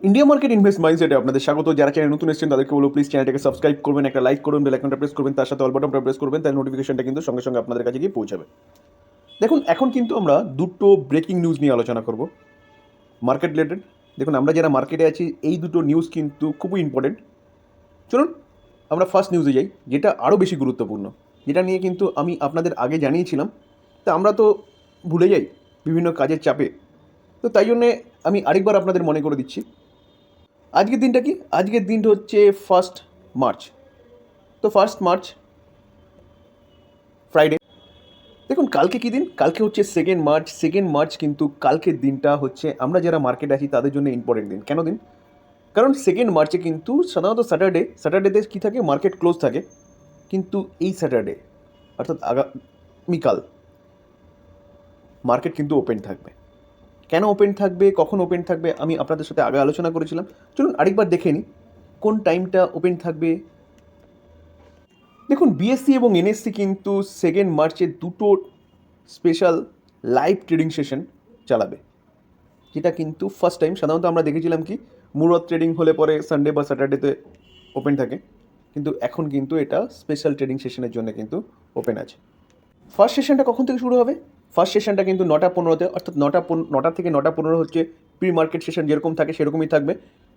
India market invest মাইন্ডসেটে আপনাদের স্বাগত। যারা চ্যানেল নতুন এসেছেন তাদেরকে বলবো প্লিজ চ্যানেলটাকে সাবস্ক্রাইব করবেন, একটা লাইক করবেন, বেল আইকনটা প্রেস করবেন, তার সাথে অল বাটনটা প্রেস করবেন, তার নোটিফিকেশনটা কিন্তু সঙ্গে সঙ্গে আপনাদের কাছে গিয়ে পৌঁছাবে। দেখুন, এখন কিন্তু আমরা দুটো ব্রেকিং নিউজ নিয়ে আলোচনা করব মার্কেট রিলেটেড। দেখুন, আমরা যারা মার্কেটে আছি এই দুটো নিউজ কিন্তু খুবই ইম্পর্টেন্ট। চলুন আমরা ফার্স্ট নিউজে যাই, যেটা আরও বেশি গুরুত্বপূর্ণ, যেটা নিয়ে কিন্তু আমি আপনাদের আগে জানিয়েছিলাম। তা আমরা তো ভুলে যাই বিভিন্ন কাজের চাপে, তো তাই জন্যে আমি আরেকবার আপনাদের মনে করে দিচ্ছি। আজকের দিনটা কি? আজকের দিনটা হচ্ছে 1 মার্চ। তো 1 মার্চ ফ্রাইডে। দেখুন, কালকে কী দিন? কালকে হচ্ছে 2 মার্চ। 2 মার্চ কিন্তু কালকের দিনটা হচ্ছে আমরা যারা মার্কেটে আছি তাদের জন্য ইম্পর্টেন্ট দিন। কেন দিন? কারণ 2 মার্চে কিন্তু সাধারণত স্যাটারডেতে কী থাকে? মার্কেট ক্লোজ থাকে। কিন্তু এই স্যাটারডে অর্থাৎ আগামীকাল মার্কেট কিন্তু ওপেন থাকবে। কেন ওপেন থাকবে, কখন ওপেন থাকবে, আমি আপনাদের সাথে আগে আলোচনা করেছিলাম। চলুন আরেকবার দেখে নিই কোন টাইমটা ওপেন থাকবে। দেখুন, বিএসসি এবং এনএসসি কিন্তু 2 মার্চে দুটো স্পেশাল লাইভ ট্রেডিং সেশন চালাবে, যেটা কিন্তু ফার্স্ট টাইম। সাধারণত আমরা দেখেছিলাম কি মুরত ট্রেডিং হলে পরে সানডে বা স্যাটারডেতে ওপেন থাকে, কিন্তু এখন কিন্তু এটা স্পেশাল ট্রেডিং সেশনের জন্য কিন্তু ওপেন আছে। ফার্স্ট সেশনটা কখন থেকে শুরু হবে? ফার্স্ট সেশনটা কিন্তু 9টা 15-তে, অর্থাৎ 9টা থেকে 9টা 15 হচ্ছে প্রি মার্কেট সেশন, যেরকম থাকে সেরকমই থাকবে।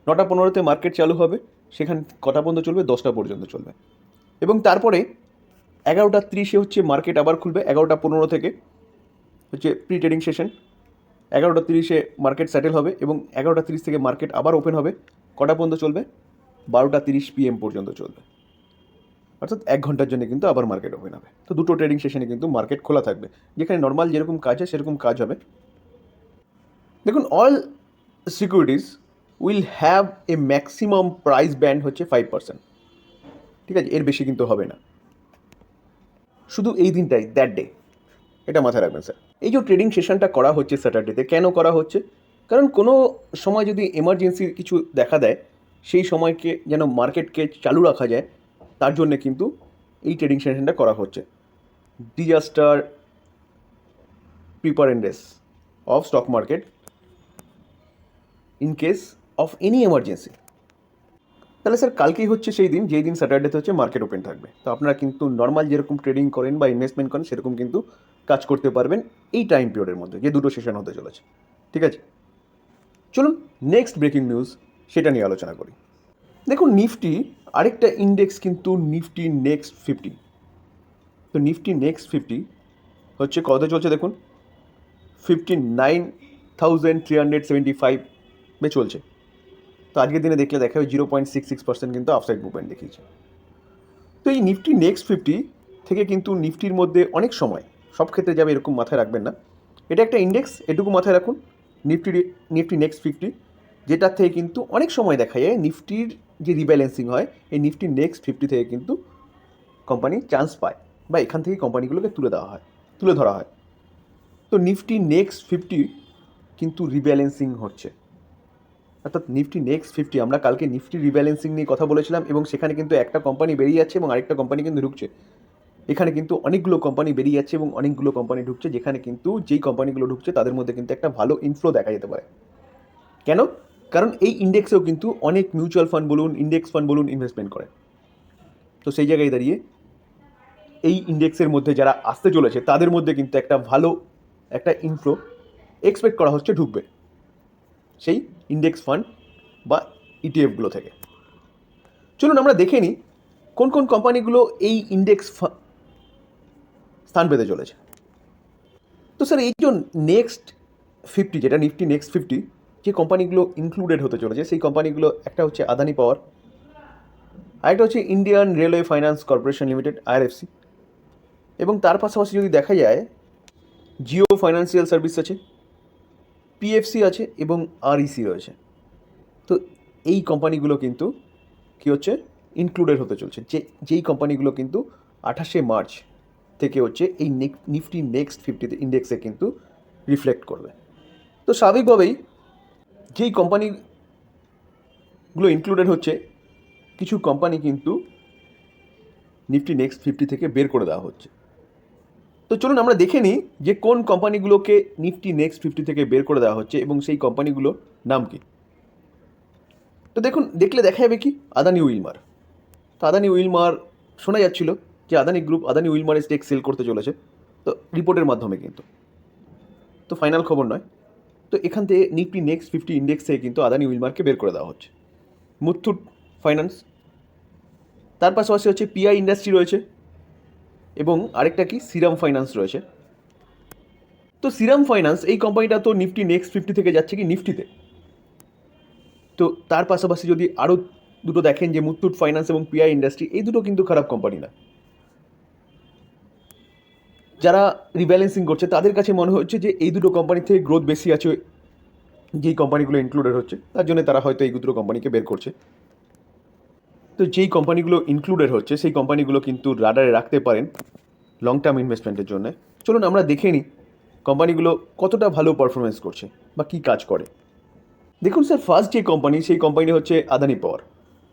9টা 15-তে মার্কেট চালু হবে, সেখান কটা পর্যন্ত চলবে? 10টা পর্যন্ত চলবে। এবং তারপরে 11টা 30-এ হচ্ছে মার্কেট আবার খুলবে। 11টা 15 থেকে হচ্ছে প্রি ট্রেডিং সেশন। 11টা 30-এ মার্কেট সেটেল হবে এবং 11টা 30 থেকে মার্কেট আবার ওপেন হবে। কটা পর্যন্ত চলবে? 12টা 30 PM পর্যন্ত চলবে। অর্থাৎ 1 ঘন্টার জন্য কিন্তু আবার মার্কেট ওপেন হবে। তো দুটো ট্রেডিং সেশনে কিন্তু মার্কেট খোলা থাকবে, যেখানে নর্মাল যেরকম কাজ হয় সেরকম কাজ হবে। দেখুন, all securities will have a maximum price band হচ্ছে 5%। ঠিক আছে, এর বেশি কিন্তু হবে না, শুধু এই দিনটাই, দ্যাট ডে। এটা মাথায় রাখবেন স্যার। এই যে ট্রেডিং সেশনটা করা হচ্ছে স্যাটারডেতে, কেন করা হচ্ছে? কারণ কোনো সময় যদি এমার্জেন্সি কিছু দেখা দেয়, সেই সময়কে যেন মার্কেটকে চালু রাখা যায়, তার জন্যে কিন্তু এই ট্রেডিং সেশনটা করা হচ্ছে। Disaster preparedness of stock market in case of any emergency. তাহলে স্যার কালকেই হচ্ছে সেই দিন যেই দিন স্যাটারডেতে হচ্ছে মার্কেট ওপেন থাকবে। তো আপনারা কিন্তু নর্মাল যেরকম ট্রেডিং করেন বা ইনভেস্টমেন্ট করেন সেরকম কিন্তু কাজ করতে পারবেন এই টাইম পিরিয়ডের মধ্যে, যে দুটো সেশন হতে চলেছে। ঠিক আছে, চলুন নেক্সট ব্রেকিং নিউজ সেটা নিয়ে আলোচনা করি। দেখুন, নিফটি আরেকটা ইন্ডেক্স কিন্তু নিফটি নেক্সট 50। তো নিফটি নেক্সট 50 হচ্ছে কত চলছে দেখুন, 59,375 চলছে। তো আজকের দিনে দেখলে দেখা হয় 0.66% কিন্তু আফসাইড মুভমেন্ট দেখিয়েছে। তো এই নিফটি নেক্সট 50 থেকে কিন্তু নিফটির মধ্যে অনেক সময় সব ক্ষেত্রে যাবে এরকম মাথায় রাখবেন না। এটা একটা ইন্ডেক্স, এটুকু মাথায় রাখুন। নিফটি নেক্সট 50, যেটার থেকে কিন্তু অনেক সময় দেখা যায় নিফটির যে রিব্যালেন্সিং হয়, এই নিফটি নেক্সট 50 থেকে কিন্তু কোম্পানি চান্স পায় বা এখান থেকে কোম্পানিগুলোকে তুলে ধরা হয়। তো নিফটি নেক্সট 50 কিন্তু রিব্যালেন্সিং হচ্ছে, অর্থাৎ নিফটি নেক্সট 50। আমরা কালকে নিফটি রিব্যালেন্সিং নিয়ে কথা বলেছিলাম এবং সেখানে কিন্তু একটা কোম্পানি বেরিয়ে যাচ্ছে এবং আরেকটা কোম্পানি কিন্তু ঢুকছে। এখানে কিন্তু অনেকগুলো কোম্পানি বেরিয়ে যাচ্ছে এবং অনেকগুলো কোম্পানি ঢুকছে, যেখানে কিন্তু যেই কোম্পানিগুলো ঢুকছে তাদের মধ্যে কিন্তু একটা ভালো ইনফ্লো দেখা যেতে পারে। কেন? কারণ এই ইন্ডেক্সেও কিন্তু অনেক মিউচুয়াল ফান্ড বলুন, ইন্ডেক্স ফান্ড বলুন, ইনভেস্টমেন্ট করে। তো সেই জায়গায় দাঁড়িয়ে এই ইন্ডেক্সের মধ্যে যারা আসতে চলেছে তাদের মধ্যে কিন্তু একটা ভালো একটা ইনফ্লো এক্সপেক্ট করা হচ্ছে ঢুকবে সেই ইন্ডেক্স ফান্ড বা ইটিএফগুলো থেকে। চলুন আমরা দেখে নিই কোন কোন কোম্পানিগুলো এই ইন্ডেক্স স্থান পেতে চলেছে। তো স্যার এই যে নেক্সট 50, যেটা নিফটি নেক্সট 50, যে কোম্পানিগুলো ইনক্লুডেড হতে চলেছে সেই কোম্পানিগুলো একটা হচ্ছে আদানি পাওয়ার, আরেকটা হচ্ছে Indian railway finance corporation limited IRFC, এবং তার পাশাপাশি যদি দেখা যায় জিও ফাইন্যান্সিয়াল সার্ভিস আছে, পিএফসি আছে এবং আরইসি রয়েছে। তো এই কোম্পানিগুলো কিন্তু কী হচ্ছে ইনক্লুডেড হতে চলছে, যেই কোম্পানিগুলো কিন্তু 28 মার্চ থেকে হচ্ছে এই নিফটি নেক্সট 50 ইন্ডেক্সে কিন্তু রিফ্লেক্ট করবে। তো স্বাভাবিকভাবেই যেই কোম্পানিগুলো ইনক্লুডেড হচ্ছে, কিছু কোম্পানি কিন্তু নিফটি নেক্সট 50 থেকে বের করে দেওয়া হচ্ছে। তো চলুন আমরা দেখে নিই যে কোন কোম্পানিগুলোকে নিফটি নেক্সট 50 থেকে বের করে দেওয়া হচ্ছে এবং সেই কোম্পানিগুলোর নাম কি। তো দেখুন, দেখলে দেখা যাবে কি আদানি উইলমার। তো আদানি উইলমার শোনা যাচ্ছিল যে আদানি গ্রুপ আদানি উইলমারের স্টেক সেল করতে চলেছে, তো রিপোর্টের মাধ্যমে কিন্তু, তো ফাইনাল খবর নয়। তো এখান থেকে নিফটি নেক্সট 50 ইন্ডেক্স থেকে কিন্তু আদানি উইলমারকে বের করে দেওয়া হচ্ছে। মুথুট ফাইন্যান্স, তার পাশাপাশি হচ্ছে পিআই ইন্ডাস্ট্রি রয়েছে, এবং আরেকটা কি সিরাম ফাইন্যান্স রয়েছে। তো সিরাম ফাইন্যান্স এই কোম্পানিটা তো নিফটি নেক্সট 50 থেকে যাচ্ছে কি নিফটিতে। তো তার পাশাপাশি যদি আরও দুটো দেখেন যে মুথুট ফাইন্যান্স এবং পিআই ইন্ডাস্ট্রি, এই দুটো কিন্তু খারাপ কোম্পানি না। যারা রিব্যালেন্সিং করছে তাদের কাছে মনে হচ্ছে যে এই দুটো কোম্পানি থেকে গ্রোথ বেশি আছে যেই কোম্পানিগুলো ইনক্লুডেড হচ্ছে, তার জন্য তারা হয়তো এই দুটো কোম্পানিকে বের করছে। তো যেই কোম্পানিগুলো ইনক্লুডেড হচ্ছে সেই কোম্পানিগুলো কিন্তু রাডারে রাখতে পারেন লং টার্ম ইনভেস্টমেন্টের জন্য। চলুন আমরা দেখে নিই কোম্পানিগুলো কতটা ভালো পারফরমেন্স করছে বা কী কাজ করে। দেখুন স্যার, ফার্স্ট যে কোম্পানি সেই কোম্পানি হচ্ছে আদানি পাওয়ার।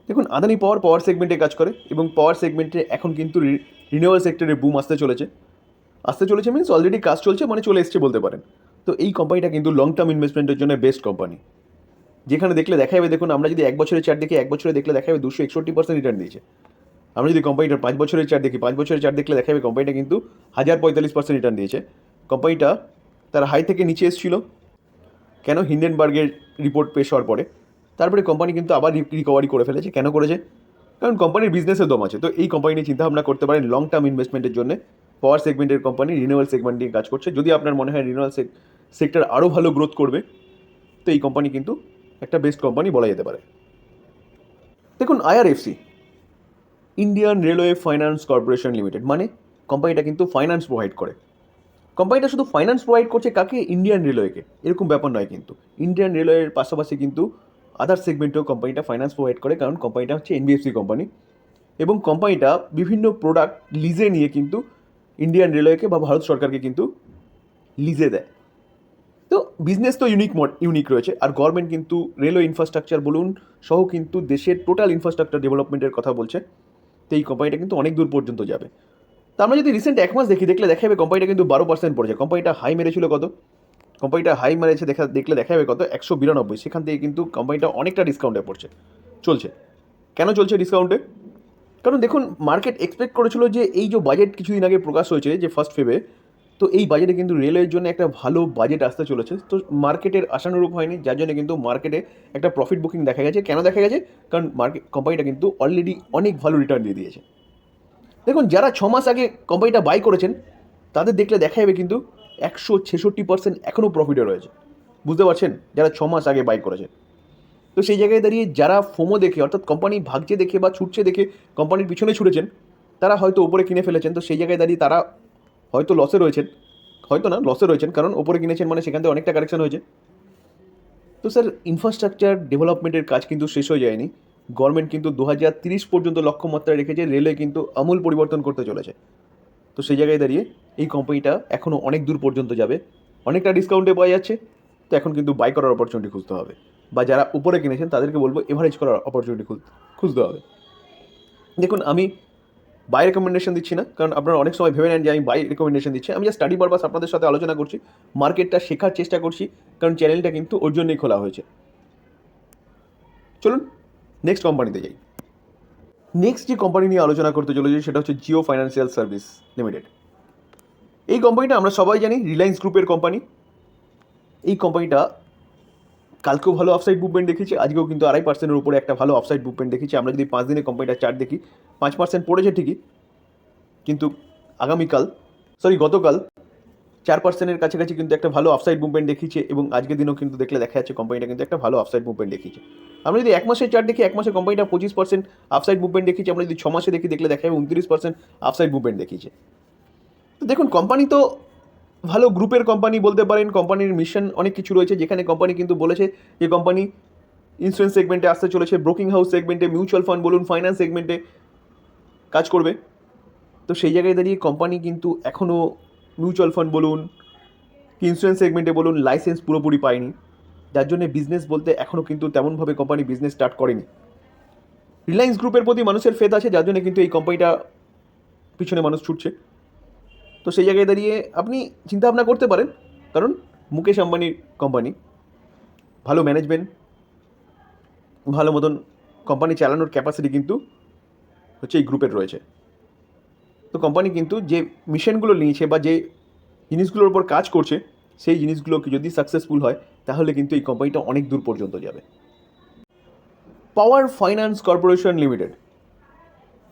দেখুন আদানি পাওয়ার পাওয়ার সেগমেন্টে কাজ করে, এবং পাওয়ার সেগমেন্টে এখন কিন্তু রিনিউয়েবল সেক্টরে বুম আসতে চলেছে মিনস অলরেডি কাজ চলছে, মানে চলে এসছে বলতে পারেন। তো এই কোম্পানিটা কিন্তু লং টার্ম ইনভেস্টমেন্টের জন্য বেস্ট কোম্পানি। যেখানে দেখলে দেখা যাবে, দেখুন আমরা যদি 1 বছরের চার্ট দেখি, 1 বছরে দেখলে দেখা যাবে 261% রিটার্ন দিয়েছে। আমরা যদি কোম্পানিটার 5 বছরের চার্ট দেখি, 5 বছরের চার্ট দেখলে দেখা যাবে কোম্পানিটা কিন্তু 1045% রিটার্ন দিয়েছে। কোম্পানিটা তার হাই থেকে নিচে এসেছিল কেন, হিন্ডেনবার্গের রিপোর্ট পেশ হওয়ার পরে। তারপরে কোম্পানি কিন্তু আবার রিকভারি করে ফেলেছে। কেন করেছে? কারণ কোম্পানির বিজনেসের দম আছে। তো এই কোম্পানি নিয়ে চিন্তাভাবনা করতে পারেন লং টার্ম ইনভেস্টমেন্টের জন্য। পাওয়ার সেগমেন্টের কোম্পানি রিনিউয়েবল সেগমেন্ট নিয়ে কাজ করছে। যদি আপনার মনে হয় রিনিউয়েবল সেক্টর আরও ভালো গ্রোথ করবে, তো এই কোম্পানি কিন্তু একটা বেস্ট কোম্পানি বলা যেতে পারে। দেখুন IRFC, Indian railway finance corporation limited, মানে কোম্পানিটা কিন্তু ফাইন্যান্স প্রোভাইড করে। কোম্পানিটা শুধু ফাইন্যান্স প্রোভাইড করছে কাকে? ইন্ডিয়ান রেলওয়েকে, এরকম ব্যাপার নয় কিন্তু। ইন্ডিয়ান রেলওয়ের পাশাপাশি কিন্তু আদার সেগমেন্টেও কোম্পানিটা ফাইন্যান্স প্রোভাইড করে, কারণ কোম্পানিটা হচ্ছে এনবিএফসি কোম্পানি, এবং কোম্পানিটা বিভিন্ন প্রোডাক্ট লিজে নিয়ে কিন্তু ইন্ডিয়ান রেলওয়েকে বা ভারত সরকারকে কিন্তু লিজে দেয়। তো বিজনেস তো ইউনিক রয়েছে, আর গভর্নমেন্ট কিন্তু রেলওয়ে ইনফ্রাস্ট্রাকচার বলুন সহ কিন্তু দেশের টোটাল ইনফ্রাস্ট্রাকচার ডেভেলপমেন্টের কথা বলছে। তো এই কোম্পানিটা কিন্তু অনেক দূর পর্যন্ত যাবে। তো আমরা যদি রিসেন্ট 1 মাস দেখলে দেখা যাবে কোম্পানিটা কিন্তু 12% পড়েছে। কোম্পানিটা হাই মেরেছিল কত? কোম্পানিটা হাই মেরেছে দেখলে দেখা যাবে কত? 192। সেখান থেকে কিন্তু কোম্পানিটা অনেকটা ডিসকাউন্টে চলছে। কেন চলছে ডিসকাউন্টে? কারণ দেখুন, মার্কেট এক্সপেক্ট করেছিল যে এই যে বাজেট কিছুদিন আগে প্রকাশ হয়েছে যে 1 ফেব্রুয়ারি, তো এই বাজেটে কিন্তু রেলওয়ের জন্য একটা ভালো বাজেট আসতে চলেছে। তো মার্কেটের আশানুরূপ হয়নি, যার জন্য কিন্তু মার্কেটে একটা প্রফিট বুকিং দেখা গেছে। কেন দেখা গেছে? কারণ কোম্পানিটা কিন্তু অলরেডি অনেক ভালো রিটার্ন দিয়ে দিয়েছে। দেখুন যারা 6 মাস আগে কোম্পানিটা বাই করেছেন তাদের দেখলে দেখা যাবে কিন্তু 166% এখনও প্রফিটে রয়েছে। বুঝতে পারছেন? যারা 6 মাস আগে বাই করেছে। তো সেই জায়গায় দাঁড়িয়ে যারা ফোমো দেখে, অর্থাৎ কোম্পানি ভাগছে দেখে বা ছুটছে দেখে কোম্পানির পিছনে ছুটেছেন, তারা হয়তো ওপরে কিনে ফেলেছেন। তো সেই জায়গায় দাঁড়িয়ে তারা হয়তো লসে রয়েছেন, হয়তো না লসে রয়েছেন, কারণ ওপরে কিনেছেন মানে সেখান থেকে অনেকটা কারেকশন হয়েছে। তো স্যার, ইনফ্রাস্ট্রাকচার ডেভেলপমেন্টের কাজ কিন্তু শেষ হয়ে যায়নি। গভর্নমেন্ট কিন্তু 2030 পর্যন্ত লক্ষ্যমাত্রায় রেখেছে। রেলওয়ে কিন্তু আমূল পরিবর্তন করতে চলেছে। তো সেই জায়গায় দাঁড়িয়ে এই কোম্পানিটা এখনও অনেক দূর পর্যন্ত যাবে, অনেকটা ডিসকাউন্টে পাওয়া যাচ্ছে। তো এখন কিন্তু বাই করার অপরচুনিটি খুঁজতে হবে, বা যারা উপরে কিনেছেন তাদেরকে বলবো এভারেজ করার অপরচুনিটি খুঁজতে হবে। দেখুন আমি বাই রেকমেন্ডেশন দিচ্ছি না, কারণ আপনারা অনেক সময় ভেবে নেন যে আমি বাই রেকমেন্ডেশন দিচ্ছি। আমি জাস্ট স্টাডি পারপাস আপনাদের সাথে আলোচনা করছি, মার্কেটটা শেখার চেষ্টা করছি, কারণ চ্যানেলটা কিন্তু ওর জন্যই খোলা হয়েছে। চলুন নেক্সট কোম্পানিতে যাই। নেক্সট যে কোম্পানি নিয়ে আলোচনা করতে চলেছি সেটা হচ্ছে জিও ফাইন্যান্সিয়াল সার্ভিস লিমিটেড। এই কোম্পানিটা আমরা সবাই জানি রিলায়েন্স গ্রুপের কোম্পানি। এই কোম্পানিটা কালকেও ভালো আপসাইড মুভমেন্ট দেখিয়েছে, আজকেও কিন্তু 2.5%-এর উপরে একটা ভালো আপসাইড মুভমেন্ট দেখিয়েছে। আমরা যদি 5 দিনের কোম্পানিটার চার্ট দেখি, 5% পড়েছে ঠিকই, কিন্তু গতকাল 4%-এর কাছাকাছি কিন্তু একটা ভালো আপসাইড মুভমেন্ট দেখিয়েছে, এবং আজকের দিনও কিন্তু দেখলে দেখা যাচ্ছে কোম্পানিটা কিন্তু একটা ভালো আপসাইড মুভমেন্ট দেখিয়েছে। আমরা যদি 1 মাসের চার্ট দেখি, 1 মাসে কোম্পানিটা 25% আপসাইড মুভমেন্ট দেখিয়েছে। আমরা যদি 6 মাসে দেখলে দেখা যাবে 29% আপসাইড মুভমেন্ট দেখিয়েছে। তো দেখুন কোম্পানি তো ভালো গ্রুপের কোম্পানি বলতে পারেন। কোম্পানির মিশন অনেক কিছু রয়েছে, যেখানে কোম্পানি কিন্তু বলেছে যে কোম্পানি ইন্স্যুরেন্স সেগমেন্টে আসতে চলেছে, ব্রোকিং হাউস সেগমেন্টে, মিউচুয়াল ফান্ড বলুন, ফাইন্যান্স সেগমেন্টে কাজ করবে। তো সেই জায়গায় দাঁড়িয়ে কোম্পানি কিন্তু এখনও মিউচুয়াল ফান্ড বলুন কি ইন্স্যুরেন্স সেগমেন্টে বলুন লাইসেন্স পুরোপুরি পায়নি, যার জন্য বিজনেস বলতে এখনও কিন্তু তেমনভাবে কোম্পানি বিজনেস স্টার্ট করেনি। রিলায়েন্স গ্রুপের প্রতি মানুষের ফেথ আছে, যার জন্য কিন্তু এই কোম্পানিটা পিছনে মানুষ ছুটছে। তো সেই জায়গায় দাঁড়িয়ে আপনি চিন্তা ভাবনা করতে পারেন, কারণ মুকেশ আম্বানির কোম্পানি, ভালো ম্যানেজমেন্ট, ভালো মতন কোম্পানি চালানোর ক্যাপাসিটি কিন্তু হচ্ছে এই গ্রুপের রয়েছে। তো কোম্পানি কিন্তু যে মিশনগুলো নিয়েছে বা যে জিনিসগুলোর উপর কাজ করছে সেই জিনিসগুলো যদি সাকসেসফুল হয় তাহলে কিন্তু এই কোম্পানিটা অনেক দূর পর্যন্ত যাবে। পাওয়ার ফাইন্যান্স কর্পোরেশন লিমিটেড,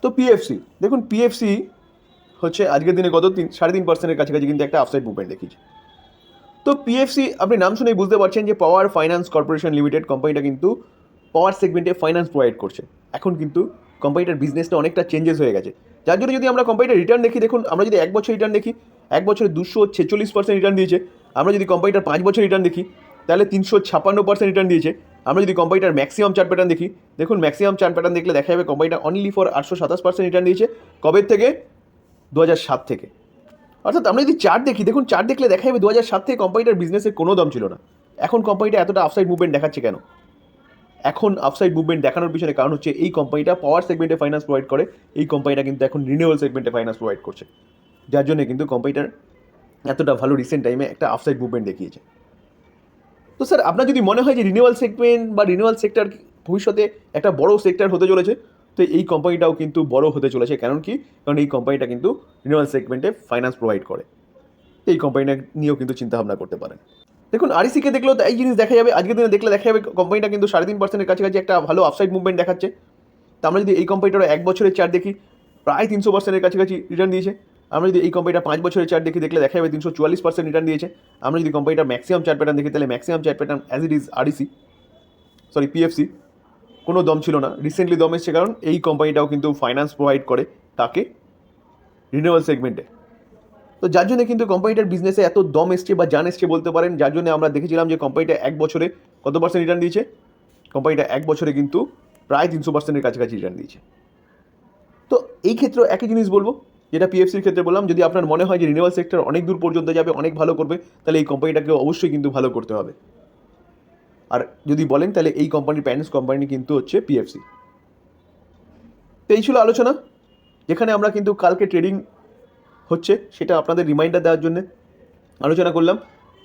তো পিএফসি, দেখুন পিএফসি হচ্ছে আজকের দিনে গত 3.5% কাছাকাছি কিন্তু একটা আপসাইড মুভমেন্ট দেখিয়েছে। তো পিএফসি আপনি নাম শুনেই বুঝতে পারছেন যে পাওয়ার ফাইন্যান্স কর্পোরেশন লিমিটেড কোম্পানিটা কিন্তু পাওয়ার সেগমেন্টে ফাইন্যান্স প্রোভাইড করছে। এখন কিন্তু কোম্পানিটার বিজনেসটা অনেকটা চেঞ্জেস হয়ে গেছে, যার জন্য যদি আমরা কোম্পানিটার রিটার্ন দেখি, দেখুন আমরা যদি 1 বছর রিটার্ন দেখি, 1 বছরে 246% রিটার্ন দিয়েছে। আমরা যদি কোম্পানিটার 5 বছর রিটার্ন দেখি তাহলে 356% রিটার্ন দিয়েছে। আমরা যদি কোম্পানিটার ম্যাক্সিমাম চার্ট প্যাটার্ন দেখি, দেখুন ম্যাক্সিমাম চার্ট প্যাটার্ন দেখলে দেখা যাবে কোম্পানিটা অনলি ফর 827% রিটার্ন দিয়েছে। কবে থেকে? 2007 থেকে। অর্থাৎ আমরা যদি চার্ট দেখি, দেখুন চার্ট দেখলে দেখা যাবে 2007 থেকে কোম্পানিটার বিজনেসের কোনো দাম ছিল না। এখন কোম্পানিটা এতটা আপসাইড মুভমেন্ট দেখাচ্ছে কেন? এখন আপসাইড মুভমেন্ট দেখানোর পিছনে কারণ হচ্ছে এই কোম্পানিটা পাওয়ার সেগমেন্টে ফাইন্যান্স প্রোভাইড করে, এই কোম্পানিটা কিন্তু এখন রিনিউয়েবল সেগমেন্টে ফাইন্যান্স প্রোভাইড করছে, যার জন্য কিন্তু কোম্পানিটার এতটা ভালো রিসেন্ট টাইমে একটা আপসাইড মুভমেন্ট দেখিয়েছে। তো স্যার আপনার যদি মনে হয় যে রিনিউয়াল সেগমেন্ট বা রিনিউয়াল সেক্টর ভবিষ্যতে একটা বড় সেক্টর হতে চলেছে, তো এই কোম্পানিটাও কিন্তু বড় হতে চলেছে। কারণ কি? কারণ এই কোম্পানিটা কিন্তু রিনিউয়াল সেগমেন্টে ফাইন্যান্স প্রোভাইড করে। তো এই কোম্পানিটা নিয়েও কিন্তু চিন্তাভাবনা করতে পারেন। দেখুন আরইসিকে দেখলেও এই জিনিস দেখা যাবে, আজকের দিনে দেখলে দেখা যাবে কোম্পানিটা কিন্তু 3.5%-এর কাছাকাছি একটা ভালো আপসাইড মুভমেন্ট দেখাচ্ছে। তো আমরা যদি এই কোম্পানিটার 1 বছরের চার্ট দেখি, প্রায় 300%-এর কাছাকাছি রিটার্ন দিয়েছে। আমরা যদি এই কোম্পানিটা 5 বছরের চার্ট দেখি, দেখলে দেখা যাবে 344% রিটার্ন দিয়েছে। আমরা যদি কোম্পানিটার ম্যাক্সিমাম চার্ট প্যাটার্ন দেখি, তাহলে maximum chart pattern as it is PFC কোনো দম ছিল না, রিসেন্টলি দম এসছে। কারণ এই কোম্পানিটাও কিন্তু ফাইন্যান্স প্রোভাইড করে তাকে রিনিউয়াল সেগমেন্টে। তো যার জন্য কিন্তু কোম্পানিটার বিজনেসে এত দম এসছে বা জান এসছে বলতে পারেন। যার জন্য আমরা দেখেছিলাম যে কোম্পানিটা 1 বছরে কত পার্সেন্ট রিটার্ন দিয়েছে? কোম্পানিটা 1 বছরে কিন্তু প্রায় 300%-এর কাছাকাছি রিটার্ন দিয়েছে। তো এই ক্ষেত্রেও একই জিনিস বলবো যেটা পিএফসির ক্ষেত্রে বললাম, যদি আপনার মনে হয় যে রিনিউয়াল সেক্টর অনেক দূর পর্যন্ত যাবে, অনেক ভালো করবে, তাহলে এই কোম্পানিটাকে অবশ্যই কিন্তু ভালো করতে হবে। আর যদি বলেন তাহলে এই কোম্পানির প্যারেন্টস কোম্পানি কিন্তু হচ্ছে পিএফসি। তো এই ছিল আলোচনা, যেখানে আমরা কিন্তু কালকে ট্রেডিং হচ্ছে সেটা আপনাদের রিমাইন্ডার দেওয়ার জন্য আলোচনা করলাম।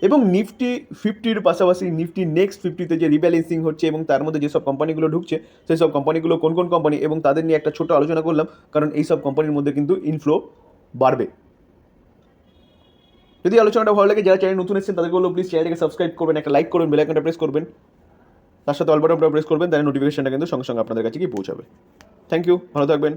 এবং নিফটি 50-র পাশাপাশি নিফটি নেক্সট 50-তে যে রিব্যালেন্সিং হচ্ছে এবং তার মধ্যে যেসব কোম্পানিগুলো ঢুকছে সেই সব কোম্পানিগুলো কোন কোন কোম্পানি এবং তাদের নিয়ে একটা ছোট আলোচনা করলাম। কারণ এই সব কোম্পানির মধ্যে কিন্তু ইনফ্লো বাড়বে। যদি আলোচনাটা ভালো লাগে, যারা চ্যানেল নতুন এসেছেন তাদেরকে বলবো প্লিজ চ্যানেলটাকে সাবস্ক্রাইব করবেন, একটা লাইক করবেন, বেল আইকনটা প্রেস করবেন, তার সাথে অল বাটনটা প্রেস করবেন, তাহলে নোটিফিকেশনটা কিন্তু সঙ্গে সঙ্গে আপনাদের কাছে গিয়ে পৌঁছাবে। থ্যাংক ইউ, ভালো থাকবেন।